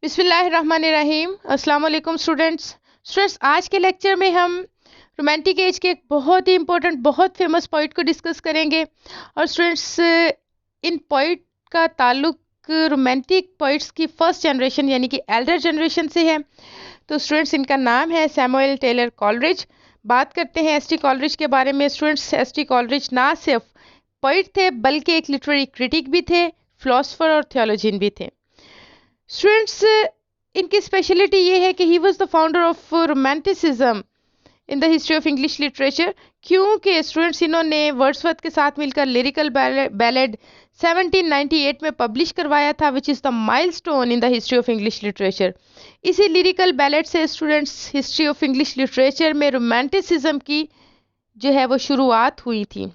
बिस्मिल्लाहिर्रहमानिर्रहीम। अस्सलाम वालेकुम स्टूडेंट्स, आज के लेक्चर में हम रोमांटिक एज के एक बहुत ही इंपॉर्टेंट बहुत फेमस पोइट को डिस्कस करेंगे। और स्टूडेंट्स, इन पोइट का ताल्लुक रोमांटिक पोइट्स की फर्स्ट जनरेशन यानी कि एल्डर जनरेशन से है। तो स्टूडेंट्स, इनका नाम है सैमुअल टेलर कॉलरिज। बात करते हैं एस टी कॉलरिज के बारे में। स्टूडेंट्स, एस टी कॉलरिज ना सिर्फ पोइट थे बल्कि एक लिटरेरी क्रिटिक भी थे, फिलोसोफर और थियोलॉजियन भी थे। स्टूडेंट्स, इनकी स्पेशलिटी ये है कि he was the founder of romanticism in the history of English literature, क्योंकि स्टूडेंट्स इन्होंने वर्ड्सवर्थ के साथ मिलकर लिरिकल बैलेड 1798 में पब्लिश करवाया था, which is the milestone in the history of English literature. इसी लिरिकल बैलेड से students history of English literature में रोमांटिसिज्म की जो है वो शुरुआत हुई थी।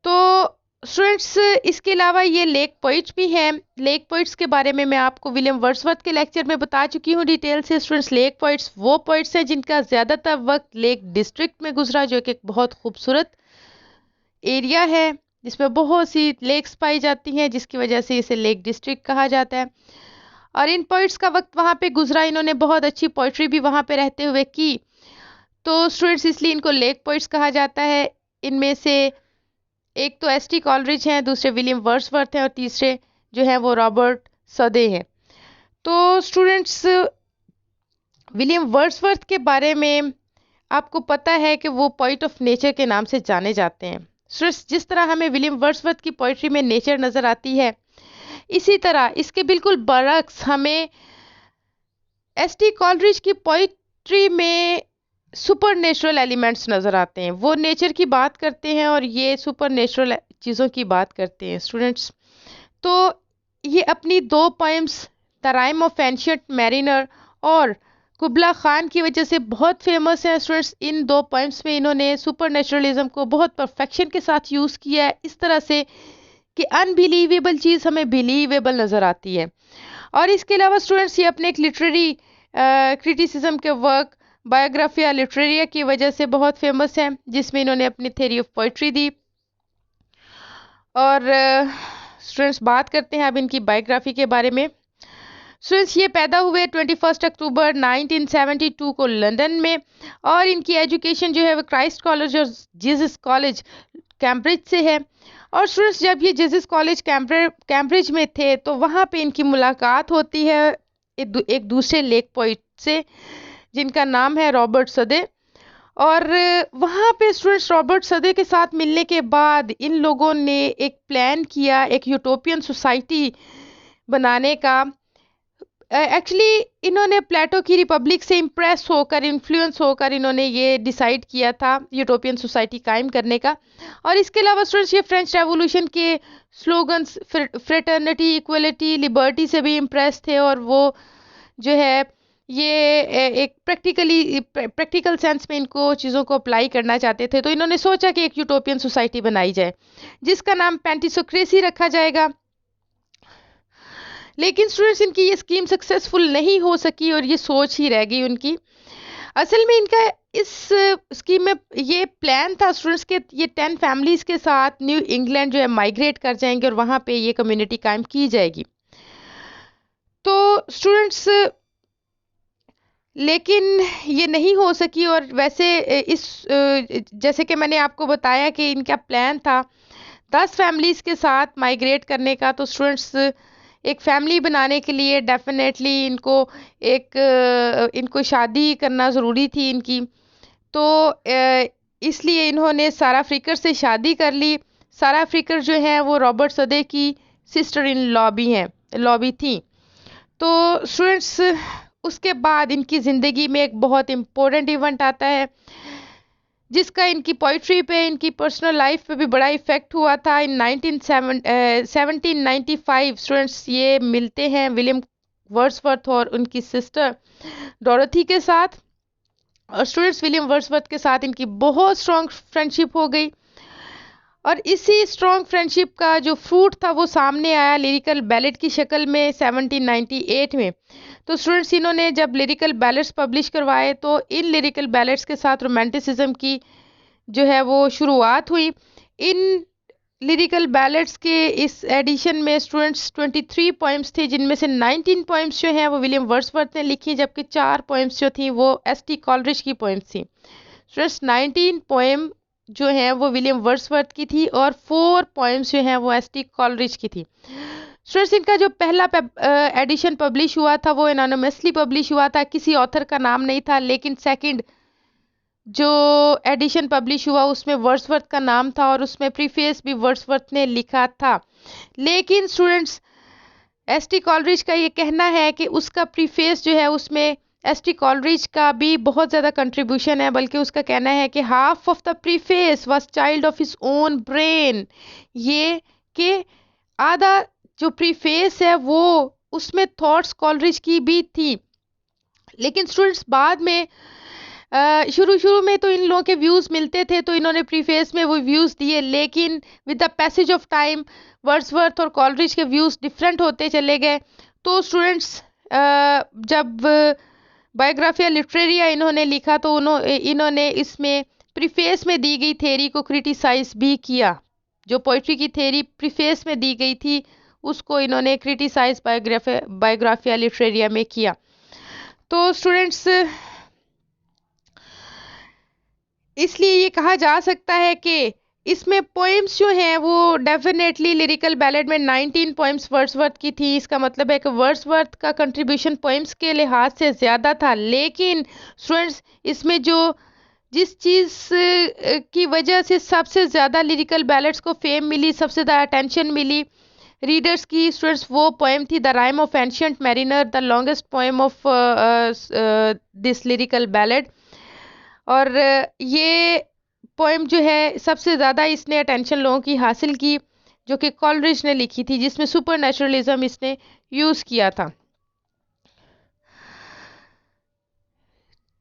तो स्टूडेंट्स, इसके अलावा ये लेक पोइट भी हैं। लेक पोइट्स के बारे में मैं आपको विलियम वर्ड्सवर्थ के लेक्चर में बता चुकी हूँ डिटेल से। स्टूडेंट्स, लेक पोइट्स वो पोइट्स हैं जिनका ज़्यादातर वक्त लेक डिस्ट्रिक्ट में गुजरा, जो कि एक बहुत खूबसूरत एरिया है जिसमें बहुत सी लेक्स पाई जाती हैं, जिसकी वजह से इसे लेक डिस्ट्रिक्ट कहा जाता है। और इन पोइट्स का वक्त वहाँ पे गुजरा, इन्होंने बहुत अच्छी पोइट्री भी वहाँ पे रहते हुए की। तो स्टूडेंट्स, इसलिए इनको लेक पोइट्स कहा जाता है। इनमें से एक तो एस टी कॉलरिज हैं, दूसरे विलियम वर्ड्सवर्थ हैं और तीसरे जो हैं वो रॉबर्ट सदे हैं। तो स्टूडेंट्स, विलियम वर्ड्सवर्थ के बारे में आपको पता है कि वो पोइट ऑफ नेचर के नाम से जाने जाते हैं। स्टूडेंट्स, जिस तरह हमें विलियम वर्ड्सवर्थ की पोइट्री में नेचर नज़र आती है, इसी तरह इसके बिल्कुल बरक्स हमें एस टी कॉलरिज की पोइट्री में सुपर नेचुरल एलिमेंट्स नज़र आते हैं। वो नेचर की बात करते हैं और ये सुपर नेचुरल चीज़ों की बात करते हैं। स्टूडेंट्स, तो ये अपनी दो poems the rhyme of ancient mariner और कुबला खान की वजह से बहुत फेमस है। स्टूडेंट्स, इन दो पोएम्स में इन्होंने सुपर नेचुरलिज्म को बहुत परफेक्शन के साथ यूज़ किया है, इस तरह से कि अनबिलीवेबल चीज़ हमें बिलीवेबल नज़र आती है। और इसके अलावा स्टूडेंट्स, ये अपने एक लिटरेरी क्रिटिसिज्म के वर्क बायोग्राफिया लिटरेरिया की वजह से बहुत फेमस है, जिसमें इन्होंने अपनी थ्योरी ऑफ पोइट्री दी। और स्टूडेंट्स, बात करते हैं अब इनकी बायोग्राफी के बारे में। स्टूडेंट्स, ये पैदा हुए 21 अक्टूबर 1972 को लंदन में, और इनकी एजुकेशन जो है वो क्राइस्ट कॉलेज और जीसस कॉलेज कैम्ब्रिज से है। और स्टूडेंट्स, जब ये जीसस कॉलेज कैम्ब्रिज में थे तो वहाँ पे इनकी मुलाकात होती है एक दूसरे लेक पोइट से, जिनका नाम है रॉबर्ट सदे। और वहाँ पे स्टूडेंट्स, रॉबर्ट सदे के साथ मिलने के बाद इन लोगों ने एक प्लान किया एक यूटोपियन सोसाइटी बनाने का। एक्चुअली इन्होंने प्लेटो की रिपब्लिक से इम्प्रेस होकर, इन्फ्लुएंस होकर इन्होंने ये डिसाइड किया था यूटोपियन सोसाइटी कायम करने का। और इसके अलावा स्टूडेंट्स, ये फ्रेंच रेवोल्यूशन के स्लोगन्स फ्रेटर्निटी, इक्वलिटी, लिबर्टी से भी इम्प्रेस थे, और वो जो है ये एक प्रैक्टिकल सेंस में इनको चीज़ों को अप्लाई करना चाहते थे। तो इन्होंने सोचा कि एक यूटोपियन सोसाइटी बनाई जाए जिसका नाम पेंटिसोक्रेसी रखा जाएगा। लेकिन स्टूडेंट्स, इनकी ये स्कीम सक्सेसफुल नहीं हो सकी और ये सोच ही रह गई उनकी। असल में इनका इस स्कीम में ये प्लान था स्टूडेंट्स के ये 10 फैमिलीज़ के साथ न्यू इंग्लैंड जो है माइग्रेट कर जाएंगे और वहाँ पे ये कम्युनिटी कायम की जाएगी। तो स्टूडेंट्स, लेकिन ये नहीं हो सकी। और वैसे इस जैसे कि मैंने आपको बताया कि इनका प्लान था 10 फैमिलीज़ के साथ माइग्रेट करने का। तो स्टूडेंट्स, एक फैमिली बनाने के लिए डेफिनेटली इनको शादी करना ज़रूरी थी इनकी। तो इसलिए इन्होंने सारा फ्रिकर से शादी कर ली। सारा फ्रिकर जो है वो रॉबर्ट सदे की सिस्टर इन लॉ भी थी। तो स्टूडेंट्स, उसके बाद इनकी ज़िंदगी में एक बहुत इम्पोर्टेंट इवेंट आता है जिसका इनकी पोइट्री पे, इनकी पर्सनल लाइफ पे भी बड़ा इफ़ेक्ट हुआ था। इन 1795 स्टूडेंट्स, ये मिलते हैं विलियम वर्ड्सवर्थ और उनकी सिस्टर डोरोथी के साथ। और स्टूडेंट्स, विलियम वर्ड्सवर्थ के साथ इनकी बहुत स्ट्रॉन्ग फ्रेंडशिप हो गई, और इसी स्ट्रॉन्ग फ्रेंडशिप का जो फ्रूट था वो सामने आया लिरिकल बैलेड की शक्ल में 1798 में। तो स्टूडेंट्स, इन्होंने जब लिरिकल बैलेड्स पब्लिश करवाए तो इन लिरिकल बैलेड्स के साथ रोमांटिसिज्म की जो है वो शुरुआत हुई। इन लिरिकल बैलेट्स के इस एडिशन में स्टूडेंट्स 23 पोइम्स थे, जिनमें से 19 पोइम्स जो हैं वो विलियम वर्ड्सवर्थ ने लिखी, जबकि 4 पोइम्स जो थी वो एस.टी. कॉलरिज की पोइम्स थी। स्टूडेंट्स 19 पोइम जो हैं वो विलियम वर्ड्सवर्थ की थी और 4 पोइम्स जो हैं वो एस.टी. कॉलरिज की थी। स्टूडेंट्स इनका जो पहला एडिशन पब्लिश हुआ था वो एनोनिमसली पब्लिश हुआ था, किसी ऑथर का नाम नहीं था, लेकिन सेकंड जो एडिशन पब्लिश हुआ उसमें वर्ड्सवर्थ का नाम था और उसमें प्रीफेस भी वर्ड्सवर्थ ने लिखा था। लेकिन स्टूडेंट्स एस.टी. कॉलरिज का ये कहना है कि उसका प्रीफेस जो है उसमें एस.टी. कॉलरिज का भी बहुत ज़्यादा कंट्रीब्यूशन है, बल्कि उसका कहना है कि half of the preface was child of his own brain. ये कि आधा जो प्रीफेस है वो उसमें थॉट्स कॉलरिज की भी थी। लेकिन स्टूडेंट्स बाद में शुरू में तो इन लोगों के व्यूज़ मिलते थे, तो इन्होंने प्रीफेस में वो व्यूज़ दिए, लेकिन with the passage of time Wordsworth और कॉलरिज के व्यूज़ डिफरेंट होते चले गए। तो स्टूडेंट्स जब बायोग्राफिया लिटरेरिया इन्होंने लिखा तो इन्होंने इसमें प्रीफेस में दी गई थेरी को क्रिटिसाइज भी किया। जो पोइट्री की थेरी प्रीफेस में दी गई थी उसको इन्होंने क्रिटिसाइज बायोग्राफिया लिटरेरिया में किया। तो स्टूडेंट्स इसलिए ये कहा जा सकता है कि इसमें पोएम्स जो हैं वो डेफिनेटली लिरिकल बैलेड में 19 पोएम्स वर्ड्सवर्थ की थी। इसका मतलब है कि वर्ड्सवर्थ का कंट्रीब्यूशन पोएम्स के लिहाज से ज़्यादा था। लेकिन स्टूडेंट्स इसमें जिस चीज़ की वजह से सबसे ज़्यादा लिरिकल बैलेड्स को फेम मिली, सबसे ज़्यादा अटेंशन मिली रीडर्स की, स्टूडेंट्स वो पोएम थी the rhyme of ancient mariner, the longest poem of this lyrical ballad. और ये पोएम जो है सबसे ज़्यादा इसने अटेंशन लोगों की हासिल की, जो कि कॉलरिज ने लिखी थी, जिसमें सुपर नेचुरलिज्म इसने यूज़ किया था।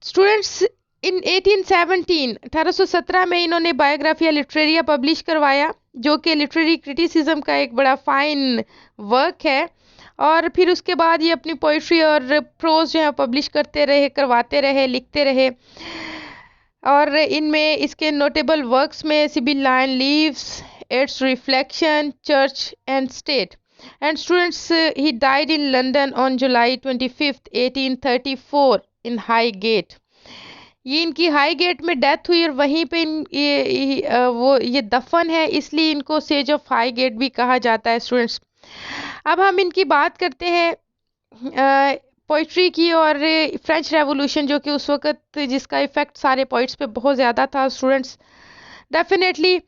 स्टूडेंट्स इन 1817 में इन्होंने बायोग्राफिया लिटरेरिया पब्लिश करवाया, जो कि लिटरेरी क्रिटिसिज्म का एक बड़ा फाइन वर्क है। और फिर उसके बाद ये अपनी पोइट्री और प्रोज जो है पब्लिश करवाते रहे, लिखते रहे। और इनमें इसके नोटेबल वर्क्स में Sibylline leaves, its reflection, church and state. And students he died in London on July 25, 1834 in Highgate. ये इनकी हाईगेट में डेथ हुई और वहीं पे ये दफन है, इसलिए इनको सेज ऑफ हाईगेट भी कहा जाता है। स्टूडेंट्स अब हम इनकी बात करते हैं पोइट्री की और फ्रेंच रेवोल्यूशन, जो कि उस वक्त जिसका इफ़ेक्ट सारे पोइट्स पे बहुत ज़्यादा था। स्टूडेंट्स डेफिनेटली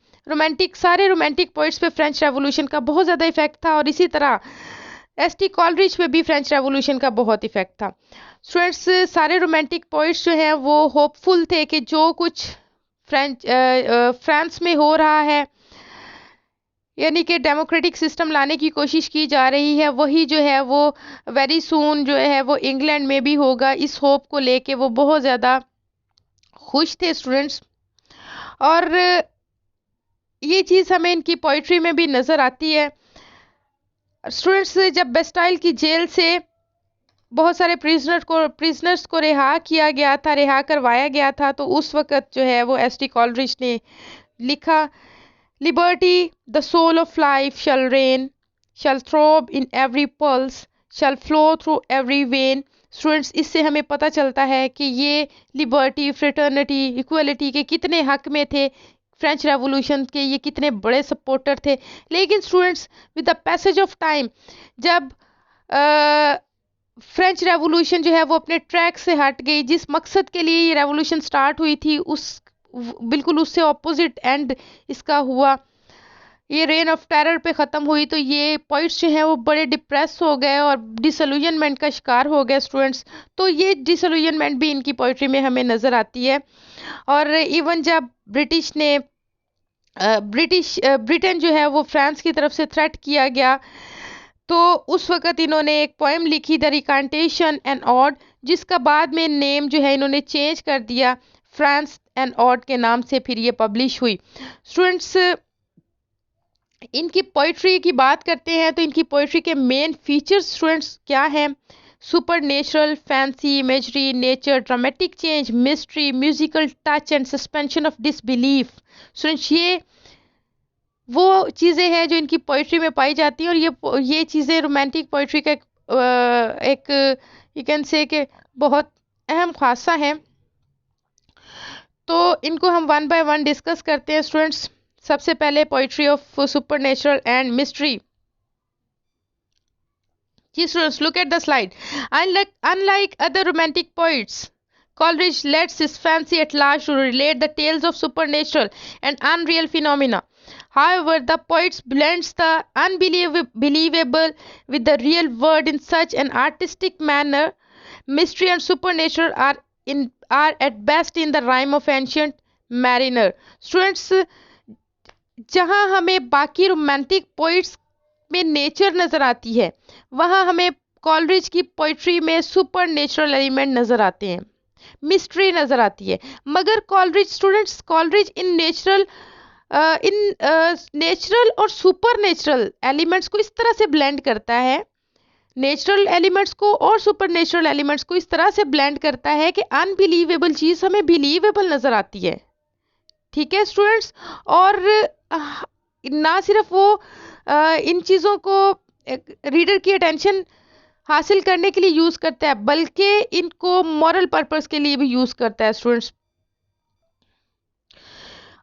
सारे रोमांटिक पोइट्स पे फ्रेंच रेवोल्यूशन का बहुत ज़्यादा इफेक्ट था, और इसी तरह एस.टी. कॉलरिज पे भी फ्रेंच रेवोल्यूशन का बहुत इफेक्ट था। स्टूडेंट्स सारे रोमांटिक पोइट्स जो हैं वो होपफुल थे कि जो कुछ फ्रांस में हो रहा है, यानी कि डेमोक्रेटिक सिस्टम लाने की कोशिश की जा रही है, वही जो है वो वेरी सून जो है वो इंग्लैंड में भी होगा। इस होप को लेके वो बहुत ज़्यादा खुश थे स्टूडेंट्स। और ये चीज़ हमें इनकी पोइट्री में भी नज़र आती है। स्टूडेंट्स जब बेस्टाइल की जेल से बहुत सारे प्रिजनर्स को रिहा करवाया गया था, तो उस वक़्त जो है वो एस.टी. कॉलरिज ने लिखा, Liberty, the soul of life shall reign, shall throb in every pulse, shall flow through every vein. Students इससे हमें पता चलता है कि ये लिबर्टी, फ्रेटर्निटी, इक्वलिटी के कितने हक में थे, फ्रेंच रेवोल्यूशन के ये कितने बड़े सपोर्टर थे। लेकिन students with the passage of time, जब फ्रेंच रेवोल्यूशन जो है वो अपने ट्रैक से हट गई, जिस मकसद के लिए ये रेवोल्यूशन स्टार्ट हुई थी बिल्कुल उससे ऑपोजिट एंड इसका हुआ, ये रेन ऑफ टेरर पे ख़त्म हुई। तो ये पॉइंट्स जो हैं वो बड़े डिप्रेस हो गए और डिसल्यूजनमेंट का शिकार हो गए स्टूडेंट्स। तो ये डिसल्यूजनमेंट भी इनकी पोइट्री में हमें नज़र आती है। और इवन जब ब्रिटेन जो है वो फ्रांस की तरफ से थ्रेट किया गया, तो उस वक़्त इन्होंने एक पोएम लिखी द रिकांटेशन एंड ऑड, जिसका बाद में नेम जो है इन्होंने चेंज कर दिया, फ्रांस एंड ऑड के नाम से फिर ये पब्लिश हुई। स्टूडेंट्स इनकी पोइट्री की बात करते हैं तो इनकी पोइट्री के मेन फीचर्स स्टूडेंट्स क्या हैं? Super natural, fancy imagery, nature, dramatic change, mystery, musical touch and suspension of disbelief. Students ये वो चीज़ें हैं जो इनकी पोइट्री में पाई जाती हैं, और ये चीज़ें रोमांटिक पोइट्री का एक यू कैन से कि बहुत अहम खासा है। तो इनको हम वन बाय वन डिस्कस करते हैं स्टूडेंट्स। सबसे पहले poetry of supernatural and mystery. जी students, look at the slide. Unlike other romantic poets, Coleridge lets his fancy at large to relate the tales of supernatural and unreal phenomena. However, the poet blends the unbelievable with the real world in such an artistic manner. Mystery and supernatural are at best in the rhyme of ancient mariner. Students, जहाँ हमें बाकी romantic poets में nature नज़र आती है, वहाँ हमें Coleridge की पोइट्री में सुपर नेचुरल एलिमेंट नज़र आते हैं, मिस्ट्री नज़र आती है। मगर कॉलरिज इन नेचुरल और सुपर नेचुरल एलिमेंट्स को इस तरह से ब्लेंड करता है, नेचुरल एलिमेंट्स को और सुपर नेचुरल एलिमेंट्स को इस तरह से ब्लेंड करता है कि अनबिलीवेबल चीज़ हमें बिलीवेबल नज़र आती है। ठीक है स्टूडेंट्स, और ना सिर्फ वो इन चीज़ों को रीडर की अटेंशन हासिल करने के लिए यूज़ करता है, बल्कि इनको मॉरल पर्पस के लिए भी यूज़ करता है स्टूडेंट्स।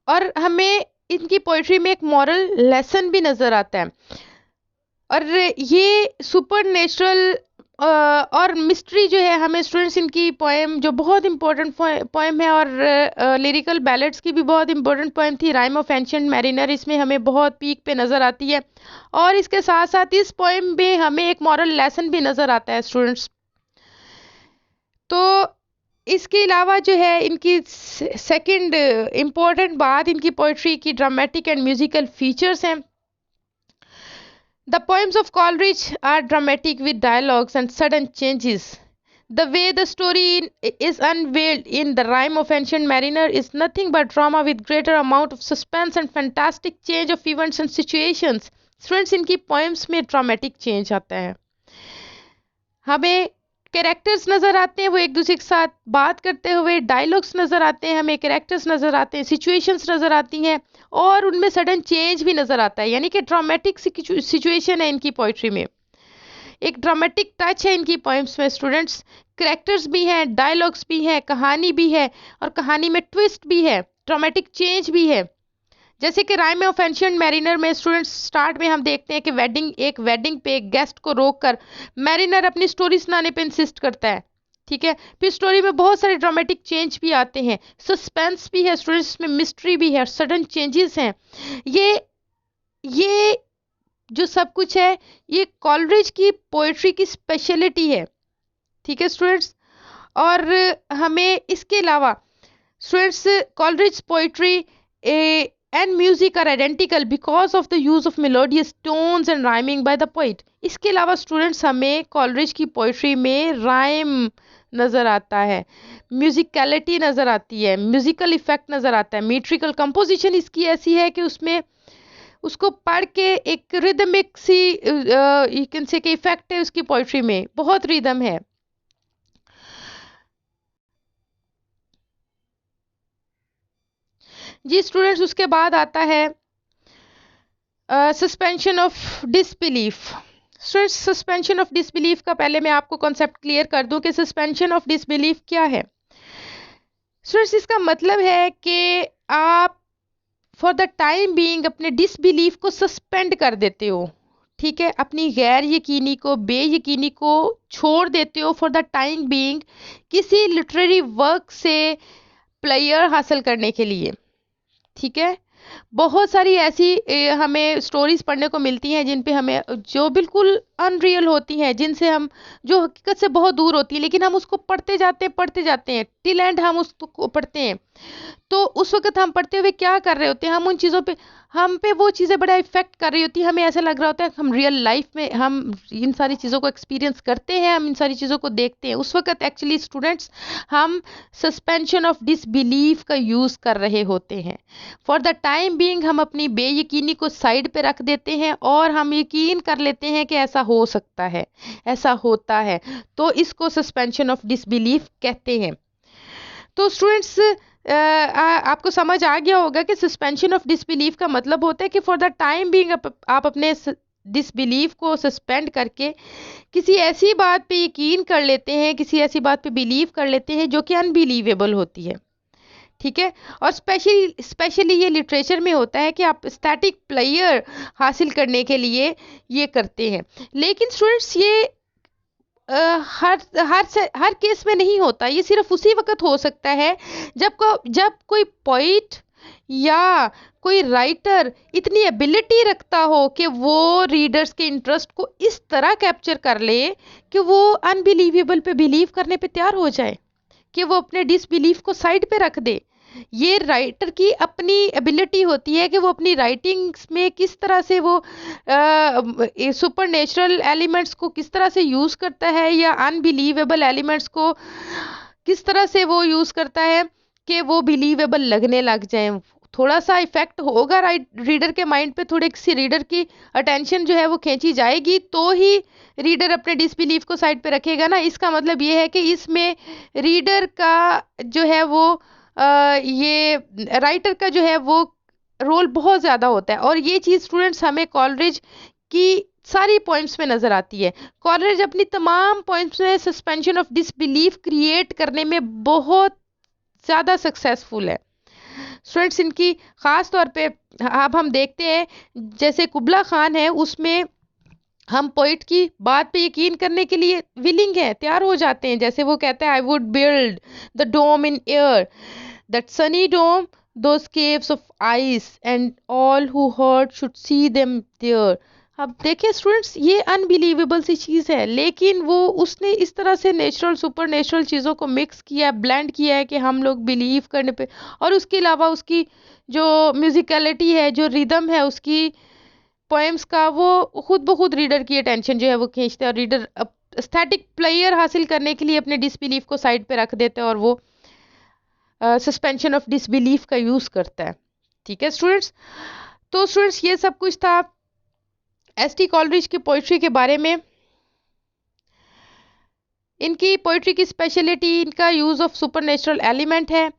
और हमें इनकी पोइट्री में एक मॉरल लेसन भी नज़र आता है। और ये सुपर नेचुरल और मिस्ट्री जो है, हमें स्टूडेंट्स इनकी पोएम जो बहुत इंपॉर्टेंट पोएम है, और लिरिकल बैलेड्स की भी बहुत इंपॉर्टेंट पोएम थी, राइम ऑफ एंशिएंट मैरिनर, इसमें हमें बहुत पीक पे नज़र आती है। और इसके साथ साथ इस पोएम में हमें एक मॉरल लेसन भी नज़र आता है स्टूडेंट्स। तो इसके अलावा जो है इनकी सेकंड इम्पोर्टेंट बात इनकी पोइट्री की ड्रामेटिक एंड म्यूजिकल फीचर्स हैं। The poems of Coleridge are dramatic with dialogues and sudden changes. The way the story is unveiled in The Rime of Ancient Mariner is nothing but drama with greater amount of suspense and fantastic change of events and situations. Students, इनकी poems में dramatic change आता है। हमें characters नज़र आते हैं, वो एक दूसरे के साथ बात करते हुए, डायलॉग्स नज़र आते हैं, हमें कैरेक्टर्स नज़र आते हैं, सिचुएशंस नज़र आती हैं, और उनमें सडन चेंज भी नज़र आता है। यानी कि ड्रामेटिक सिचुएशन है इनकी पोइट्री में, एक ड्रामेटिक टच है इनकी पोएम्स में स्टूडेंट्स। कैरेक्टर्स भी हैं, डायलॉग्स भी हैं, कहानी भी है, और कहानी में ट्विस्ट भी है, ड्रामेटिक चेंज भी है। जैसे कि राइम ऑफ एंशिएंट मैरिनर में स्टूडेंट्स स्टार्ट में हम देखते हैं कि वेडिंग पे एक गेस्ट को रोककर मैरिनर अपनी स्टोरी सुनाने पे इंसिस्ट करता है। ठीक है, फिर स्टोरी में बहुत सारे ड्रामेटिक चेंज भी आते हैं, सस्पेंस भी है स्टूडेंट्स में, मिस्ट्री भी है, सडन चेंजेस हैं। ये जो सब कुछ है, ये कॉलरिज की पोएट्री की स्पेशलिटी है। ठीक है स्टूडेंट्स, और हमें इसके अलावा students Coleridge poetry and music are identical because of the use of melodious tones and rhyming by the poet. इसके अलावा स्टूडेंट्स हमें कॉलरिज की पोइट्री में राइम नज़र आता है, म्यूजिकलिटी नज़र आती है, म्यूजिकल इफेक्ट नज़र आता है, मीट्रिकल कंपोजिशन इसकी ऐसी है कि उसमें उसको पढ़ के एक rhythmic C you can say कि इफेक्ट है उसकी पोइट्री में, बहुत रिदम है। जी स्टूडेंट्स, उसके बाद आता है suspension of disbelief. Students, suspension of disbelief का पहले मैं आपको कॉन्सेप्ट क्लियर कर दूं कि सस्पेंशन ऑफ डिसबिलीफ क्या है। स्टूडेंट्स, इसका मतलब है कि आप फॉर द टाइम बीइंग अपने डिसबिलीफ को सस्पेंड कर देते हो। ठीक है, अपनी गैर यकीनी को, बेयकीनी को छोड़ देते हो फॉर द टाइम बीइंग, किसी लिटरेरी वर्क से प्लेयर हासिल करने के लिए। ठीक है, बहुत सारी ऐसी हमें स्टोरीज पढ़ने को मिलती हैं जिन पे हमें जो बिल्कुल अनरियल होती हैं, जिनसे हम जो हकीकत से बहुत दूर होती है, लेकिन हम उसको पढ़ते जाते हैं टिल एंड हम उसको पढ़ते हैं। तो उस वक्त हम पढ़ते हुए क्या कर रहे होते हैं, हम उन चीज़ों पे हम पे वो चीज़ें बड़ा इफेक्ट कर रही होती है, हमें ऐसा लग रहा होता है कि हम रियल लाइफ में हम इन सारी चीज़ों को एक्सपीरियंस करते हैं, हम इन सारी चीज़ों को देखते हैं। उस वक्त एक्चुअली स्टूडेंट्स हम सस्पेंशन ऑफ डिसबिलीफ का यूज़ कर रहे होते हैं। फॉर द टाइम बीइंग हम अपनी बेयकीनी को साइड पे रख देते हैं और हम यकीन कर लेते हैं कि ऐसा हो सकता है, ऐसा होता है, तो इसको सस्पेंशन ऑफ डिसबिलीफ कहते हैं। तो स्टूडेंट्स आपको समझ आ गया होगा कि सस्पेंशन ऑफ डिसबिलीफ का मतलब होता है कि फॉर द टाइम बीइंग आप अपने डिसबिलीफ को सस्पेंड करके किसी ऐसी बात पे यकीन कर लेते हैं, किसी ऐसी बात पे बिलीव कर लेते हैं जो कि अनबिलीवेबल होती है। ठीक है, और स्पेशली ये लिटरेचर में होता है कि आप स्टैटिक प्लेयर हासिल करने के लिए ये करते हैं। लेकिन स्टूडेंट्स ये हर केस में नहीं होता, ये सिर्फ उसी वक्त हो सकता है जब कोई पोइट या कोई राइटर इतनी एबिलिटी रखता हो कि वो रीडर्स के इंटरेस्ट को इस तरह कैप्चर कर ले कि वो अनबिलीवेबल पे बिलीव करने पे तैयार हो जाए, कि वो अपने डिसबिलीफ को साइड पे रख दे। ये राइटर की अपनी एबिलिटी होती है कि वो अपनी राइटिंग्स में किस तरह से वो सुपर नेचुरल एलिमेंट्स को किस तरह से यूज़ करता है या अनबिलीवेबल एलिमेंट्स को किस तरह से वो यूज़ करता है कि वो बिलीवेबल लगने लग जाए। थोड़ा सा इफेक्ट होगा रीडर के माइंड पे, थोड़े सी रीडर की अटेंशन जो है वो खींची जाएगी तो ही रीडर अपने डिसबिलीफ को साइड पे रखेगा ना। इसका मतलब ये है कि इसमें रीडर का जो है वो ये राइटर का जो है वो रोल बहुत ज़्यादा होता है। और ये चीज़ स्टूडेंट्स हमें कॉलरिज की सारी पॉइंट्स में नज़र आती है। कॉलरिज अपनी तमाम पॉइंट्स में सस्पेंशन ऑफ डिसबिलीफ क्रिएट करने में बहुत ज़्यादा सक्सेसफुल है। स्टूडेंट्स इनकी ख़ास तौर पे अब हम देखते हैं, जैसे कुबला खान है, उसमें हम पोइट की बात पे यकीन करने के लिए विलिंग है, तैयार हो जाते हैं। जैसे वो कहते हैं, I would build the dome in air, that sunny dome, those caves of ice, and all who heard should see them there. अब देखिए स्टूडेंट्स, ये अनबिलीवेबल सी चीज़ है, लेकिन वो उसने इस तरह से नेचुरल सुपर नेचुरल चीज़ों को मिक्स किया, ब्लेंड किया है कि हम लोग बिलीव करने पे। और उसके अलावा उसकी जो म्यूजिकलिटी है, जो रिदम है उसकी पोएम्स का, वो खुद ब खुद रीडर की अटेंशन जो है वो खींचते हैं और रीडर स्टैटिक प्लेयर हासिल करने के लिए अपने डिसबिलीफ को साइड पे रख देते हैं और वो सस्पेंशन ऑफ डिसबिलीफ का यूज़ करता है। ठीक है स्टूडेंट्स, तो स्टूडेंट्स ये सब कुछ था एस.टी. कॉलरिज की पोइट्री के बारे में। इनकी पोइट्री की स्पेशलिटी इनका use of super natural element है,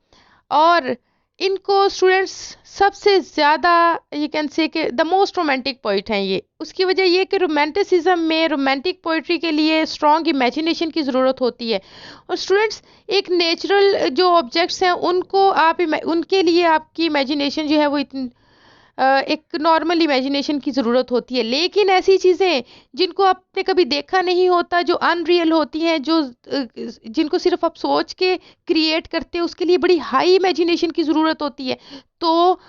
और इनको स्टूडेंट्स सबसे ज़्यादा ये कैन से कि द मोस्ट रोमांटिक पोइट हैं ये। उसकी वजह ये कि रोमांटिसिज्म में, रोमांटिक पोइट्री के लिए स्ट्रॉन्ग इमेजिनेशन की ज़रूरत होती है। और स्टूडेंट्स एक नेचुरल जो ऑब्जेक्ट्स हैं उनको उनके लिए आपकी इमेजिनेशन जो है वो इतनी एक नॉर्मल इमेजिनेशन की ज़रूरत होती है। लेकिन ऐसी चीज़ें जिनको आपने कभी देखा नहीं होता, जो अनरियल होती हैं, जो जिनको सिर्फ आप सोच के क्रिएट करते हैं, उसके लिए बड़ी हाई इमेजिनेशन की ज़रूरत होती है। तो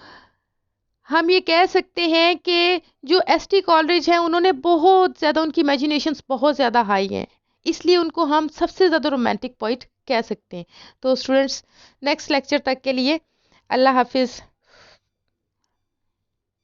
हम ये कह सकते हैं कि जो एस.टी. कॉलरिज हैं उन्होंने बहुत ज़्यादा, उनकी इमेजिनेशंस बहुत ज़्यादा हाई हैं, इसलिए उनको हम सबसे ज़्यादा रोमांटिक पोइट कह सकते हैं। तो स्टूडेंट्स नेक्स्ट लेक्चर तक के लिए अल्लाह हाफिज़।